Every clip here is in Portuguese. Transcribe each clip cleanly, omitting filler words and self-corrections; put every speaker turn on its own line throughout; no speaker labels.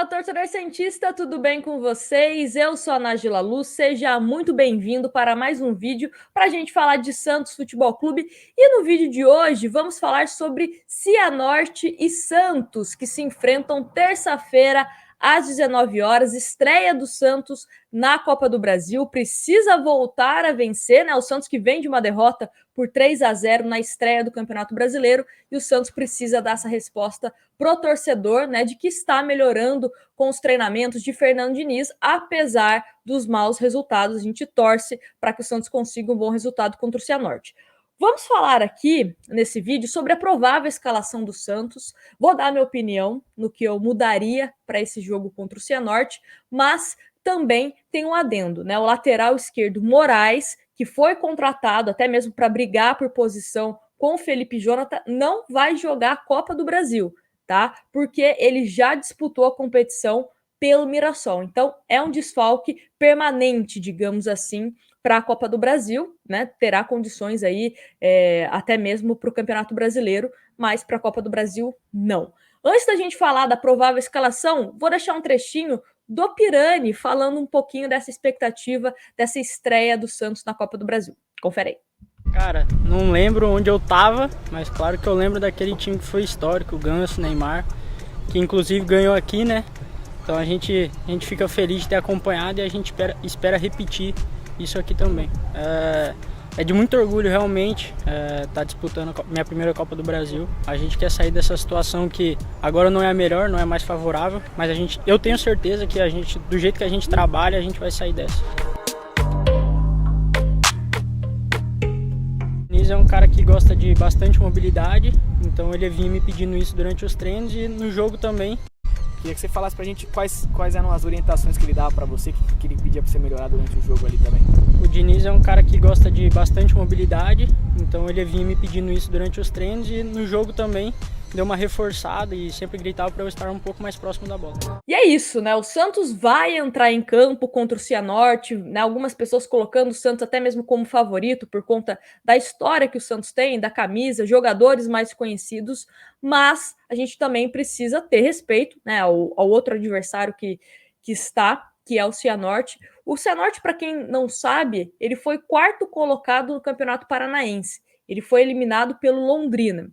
torcedor santista, tudo bem com vocês? Eu sou a Nájila Luz, seja muito bem-vindo para mais um vídeo para a gente falar de Santos Futebol Clube. E no vídeo de hoje vamos falar sobre Cianorte e Santos, que se enfrentam terça-feira às 19 horas, estreia do Santos na Copa do Brasil, precisa voltar a vencer, né? O Santos que vem de uma derrota por 3-0 na estreia do Campeonato Brasileiro, e o Santos precisa dar essa resposta pro torcedor, né, de que está melhorando com os treinamentos de Fernando Diniz, apesar dos maus resultados. A gente torce para que o Santos consiga um bom resultado contra o Cianorte. Vamos falar aqui nesse vídeo sobre a provável escalação do Santos. Vou dar minha opinião no que eu mudaria para esse jogo contra o Cianorte, mas também tem um adendo, né? O lateral esquerdo Moraes, que foi contratado até mesmo para brigar por posição com o Felipe Jonathan, não vai jogar a Copa do Brasil, tá? Porque ele já disputou a competição pelo Mirassol. Então, é um desfalque permanente, digamos assim, para a Copa do Brasil, né? Terá condições aí até mesmo para o Campeonato Brasileiro, mas para a Copa do Brasil, não. Antes da gente falar da provável escalação, vou deixar um trechinho do Pirani falando um pouquinho dessa expectativa, dessa estreia do Santos na Copa do Brasil. Confere aí.
Cara, não lembro onde eu tava, mas claro que eu lembro daquele time que foi histórico, o Ganso, Neymar, que inclusive ganhou aqui, né? Então a gente fica feliz de ter acompanhado e a gente espera repetir isso aqui também. É de muito orgulho realmente estar disputando a minha primeira Copa do Brasil. A gente quer sair dessa situação que agora não é a melhor, não é mais favorável, mas eu tenho certeza que do jeito que a gente trabalha, a gente vai sair dessa. O Diniz é um cara que gosta de bastante mobilidade, então ele vinha me pedindo isso durante os treinos e no jogo também.
Queria que você falasse pra gente quais eram as orientações que ele dava pra você, que ele pedia pra você melhorar durante o jogo ali também.
O Diniz é um cara que gosta de bastante mobilidade, então ele vinha me pedindo isso durante os treinos e no jogo também deu uma reforçada e sempre gritava para eu estar um pouco mais próximo da bola.
E é isso, né? O Santos vai entrar em campo contra o Cianorte, né? Algumas pessoas colocando o Santos até mesmo como favorito por conta da história que o Santos tem, da camisa, jogadores mais conhecidos, mas a gente também precisa ter respeito, né, ao outro adversário que está, que é o Cianorte. O Cianorte, para quem não sabe, ele foi quarto colocado no Campeonato Paranaense. Ele foi eliminado pelo Londrina,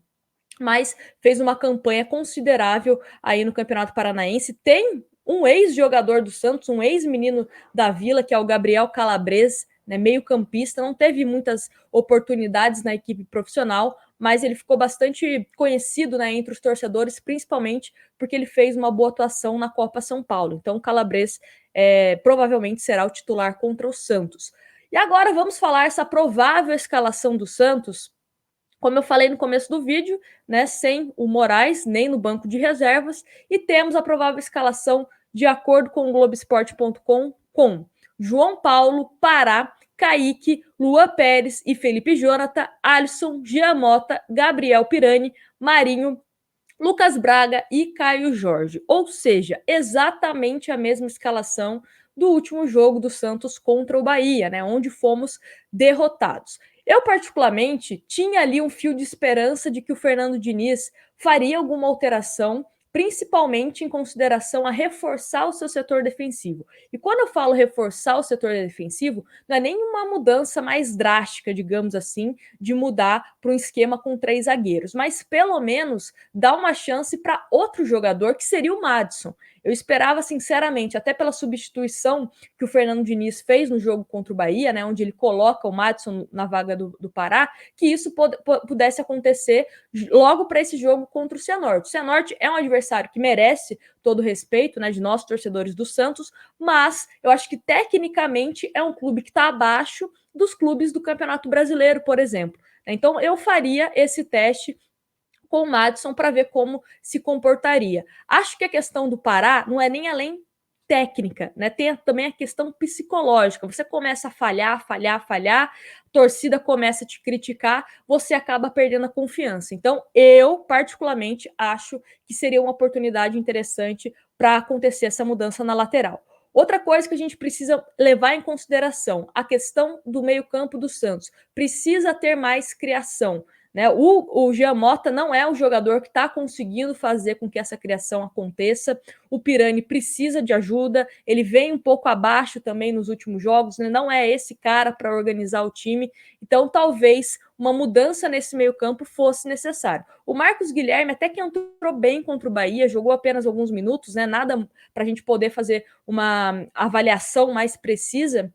mas fez uma campanha considerável aí no Campeonato Paranaense. Tem um ex-jogador do Santos, um ex-menino da Vila, que é o Gabriel Calabres, né, meio-campista, não teve muitas oportunidades na equipe profissional, mas ele ficou bastante conhecido, né, entre os torcedores, principalmente porque ele fez uma boa atuação na Copa São Paulo. Então, o Calabres provavelmente será o titular contra o Santos. E agora vamos falar essa provável escalação do Santos. Como eu falei no começo do vídeo, né, sem o Moraes, nem no banco de reservas, e temos a provável escalação de acordo com o Globoesporte.com, com João Paulo, Pará, Kaique, Luan Pérez e Felipe Jonathan, Alisson, Giamota, Gabriel Pirani, Marinho, Lucas Braga e Caio Jorge. Ou seja, exatamente a mesma escalação do último jogo do Santos contra o Bahia, né, onde fomos derrotados. Eu, particularmente, tinha ali um fio de esperança de que o Fernando Diniz faria alguma alteração, principalmente em consideração a reforçar o seu setor defensivo. E quando eu falo reforçar o setor defensivo, não é nenhuma mudança mais drástica, digamos assim, de mudar para um esquema com 3 zagueiros, mas pelo menos dar uma chance para outro jogador, que seria o Madison. Eu esperava, sinceramente, até pela substituição que o Fernando Diniz fez no jogo contra o Bahia, né, onde ele coloca o Madison na vaga do Pará, que isso pudesse acontecer logo para esse jogo contra o Cianorte. O Cianorte é um adversário que merece todo o respeito, né, de nós, torcedores do Santos, mas eu acho que tecnicamente é um clube que está abaixo dos clubes do Campeonato Brasileiro, por exemplo. Então eu faria esse teste com o Madison para ver como se comportaria. Acho que a questão do Pará não é nem além técnica, né? Tem também a questão psicológica. Você começa a falhar, a torcida começa a te criticar, você acaba perdendo a confiança. Então, eu, particularmente, acho que seria uma oportunidade interessante para acontecer essa mudança na lateral. Outra coisa que a gente precisa levar em consideração, a questão do meio-campo do Santos. Precisa ter mais criação. né? O Jean Mota não é o jogador que está conseguindo fazer com que essa criação aconteça. O Pirani precisa de ajuda, ele vem um pouco abaixo também nos últimos jogos, né? Não é esse cara para organizar o time, então talvez uma mudança nesse meio-campo fosse necessário. O Marcos Guilherme até que entrou bem contra o Bahia, jogou apenas alguns minutos, né? Nada para a gente poder fazer uma avaliação mais precisa,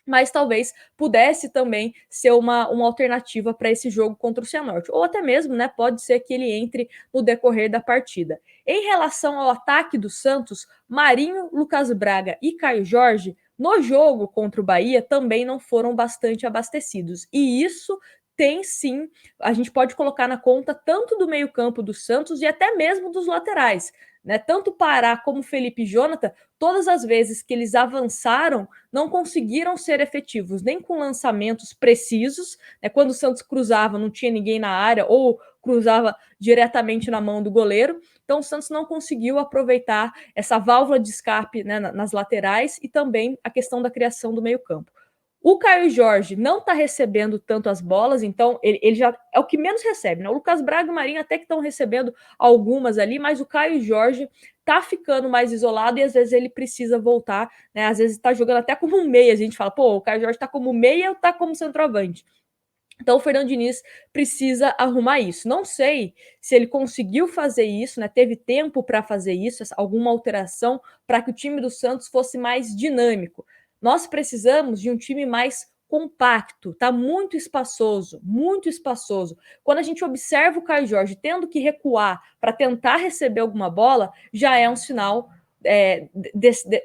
mas talvez pudesse também ser uma alternativa para esse jogo contra o Cianorte. Ou até mesmo, né, pode ser que ele entre no decorrer da partida. Em relação ao ataque do Santos, Marinho, Lucas Braga e Caio Jorge, no jogo contra o Bahia, também não foram bastante abastecidos. E isso tem sim, a gente pode colocar na conta tanto do meio-campo do Santos e até mesmo dos laterais. Né? Tanto Pará como Felipe e Jonathan, todas as vezes que eles avançaram, não conseguiram ser efetivos, nem com lançamentos precisos, né? Quando o Santos cruzava, não tinha ninguém na área, ou cruzava diretamente na mão do goleiro. Então o Santos não conseguiu aproveitar essa válvula de escape, né, nas laterais e também a questão da criação do meio-campo. O Caio Jorge não está recebendo tanto as bolas, então ele já é o que menos recebe, né? O Lucas Braga e o Marinho até que estão recebendo algumas ali, mas o Caio Jorge tá ficando mais isolado e às vezes ele precisa voltar, né? Às vezes tá jogando até como um meia, a gente fala, pô, o Caio Jorge tá como meia ou tá como centroavante? Então o Fernando Diniz precisa arrumar isso. Não sei se ele conseguiu fazer isso, né? Teve tempo para fazer isso, alguma alteração para que o time do Santos fosse mais dinâmico. Nós precisamos de um time mais compacto, tá muito espaçoso, muito espaçoso. Quando a gente observa o Caio Jorge tendo que recuar para tentar receber alguma bola, já é um sinal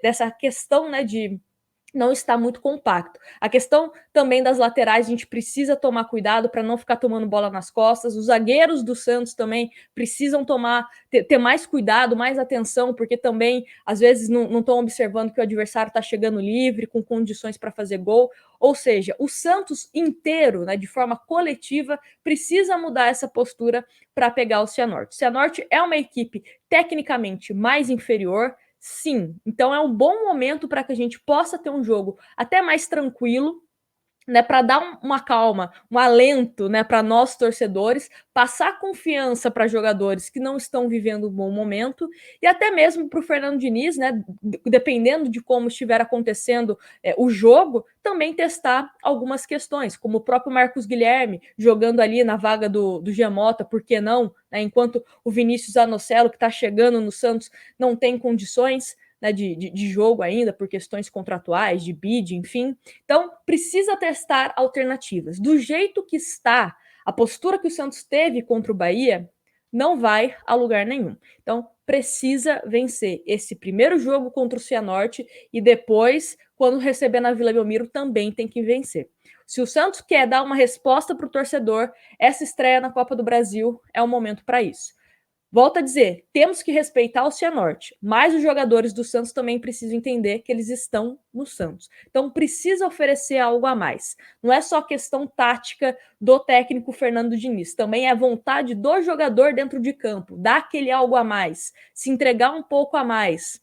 dessa questão, né, de não está muito compacto. A questão também das laterais, a gente precisa tomar cuidado para não ficar tomando bola nas costas. Os zagueiros do Santos também precisam ter mais cuidado, mais atenção, porque também, às vezes, não estão observando que o adversário está chegando livre, com condições para fazer gol. Ou seja, o Santos inteiro, né, de forma coletiva, precisa mudar essa postura para pegar o Cianorte. O Cianorte é uma equipe tecnicamente mais inferior, sim, então é um bom momento para que a gente possa ter um jogo até mais tranquilo, né, para dar uma calma, um alento, né, para nós torcedores, passar confiança para jogadores que não estão vivendo um bom momento e até mesmo para o Fernando Diniz, né, dependendo de como estiver acontecendo o jogo, também testar algumas questões, como o próprio Marcos Guilherme jogando ali na vaga do Jean Mota, por que não? Né, enquanto o Vinícius Anocelo, que está chegando no Santos, não tem condições, né, de jogo ainda, por questões contratuais, de bid, enfim. Então, precisa testar alternativas. Do jeito que está, a postura que o Santos teve contra o Bahia não vai a lugar nenhum. Então, precisa vencer esse primeiro jogo contra o Cianorte e depois, quando receber na Vila Belmiro, também tem que vencer. Se o Santos quer dar uma resposta para o torcedor, essa estreia na Copa do Brasil é o momento para isso. Volto a dizer, temos que respeitar o Cianorte, mas os jogadores do Santos também precisam entender que eles estão no Santos. Então precisa oferecer algo a mais. Não é só questão tática do técnico Fernando Diniz, também é vontade do jogador dentro de campo, dar aquele algo a mais, se entregar um pouco a mais,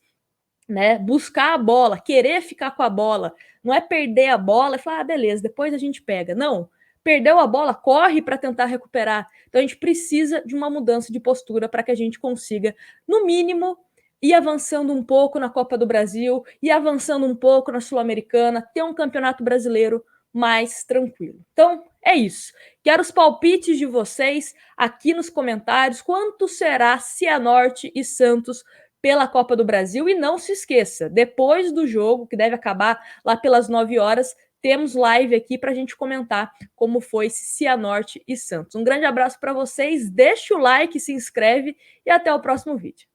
né? Buscar a bola, querer ficar com a bola. Não é perder a bola e falar, beleza, depois a gente pega. Não. Perdeu a bola, corre para tentar recuperar. Então a gente precisa de uma mudança de postura para que a gente consiga, no mínimo, ir avançando um pouco na Copa do Brasil, ir avançando um pouco na Sul-Americana, ter um campeonato brasileiro mais tranquilo. Então, é isso. Quero os palpites de vocês aqui nos comentários. Quanto será Cianorte e Santos pela Copa do Brasil? E não se esqueça, depois do jogo, que deve acabar lá pelas 9 horas, temos live aqui para a gente comentar como foi Cianorte e Santos. Um grande abraço para vocês, deixa o like, se inscreve e até o próximo vídeo.